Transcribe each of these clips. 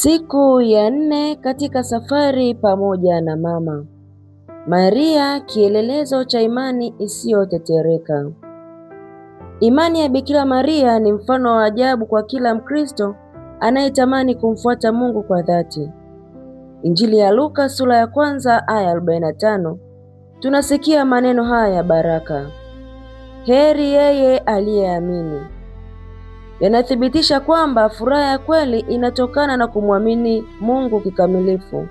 Siku ya 4 katika safari pamoja na mama. Maria, kielelezo cha imani isiyotetereka. Imani ya Bikira Maria ni mfano wa ajabu kwa kila Mkristo anayetamani kumfuata Mungu kwa dhati. Injili ya Luka sura ya 1 aya 45, tunasikia maneno haya ya baraka: heri yeye aliyeamini. Yanathibitisha kwamba furaha ya kweli inatokana na kumwamini Mungu kikamilifu.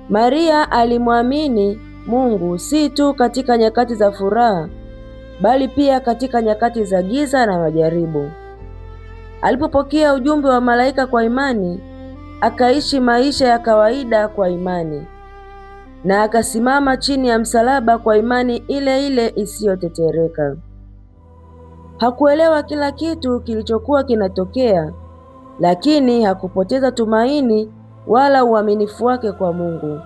Maria alimwamini Mungu si tu katika nyakati za furaha, bali pia katika nyakati za giza na majaribu. Alipopokea ujumbe wa malaika kwa imani, akaishi maisha ya kawaida kwa imani, na akasimama chini ya msalaba kwa imani ile ile isiyotetereka. Hakuelewa kila kitu kilichokuwa kinatokea, lakini hakupoteza tumaini wala uaminifu wake kwa Mungu.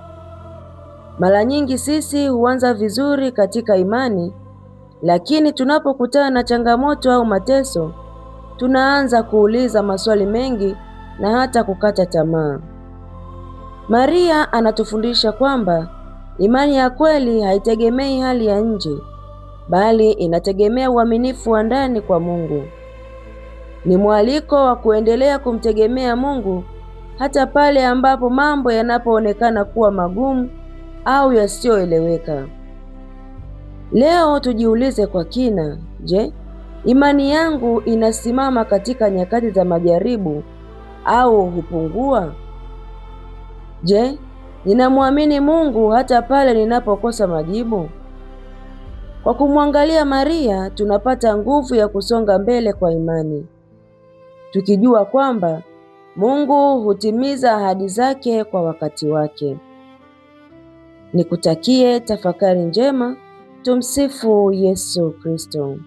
Mara nyingi sisi huanza vizuri katika imani, lakini tunapokutana na changamoto au mateso, tunaanza kuuliza maswali mengi na hata kukata tamaa. Maria anatufundisha kwamba imani ya kweli haitegemei hali ya nje, bali inategemea uaminifu wa ndani kwa Mungu. Ni mwaliko wa kuendelea kumtegemea Mungu hata pale ambapo mambo yanapoonekana kuwa magumu au yasiyoeleweka. Leo tujiulize kwa kina, je, imani yangu inasimama katika nyakati za majaribu au hupungua? Je, ninamwamini Mungu hata pale ninapokosa majibu? Kwa kumwangalia Maria, tunapata nguvu ya kusonga mbele kwa imani, tukijua kwamba Mungu hutimiza ahadi zake kwa wakati wake. Nikutakie tafakari njema. Tumsifu Yesu Kristo.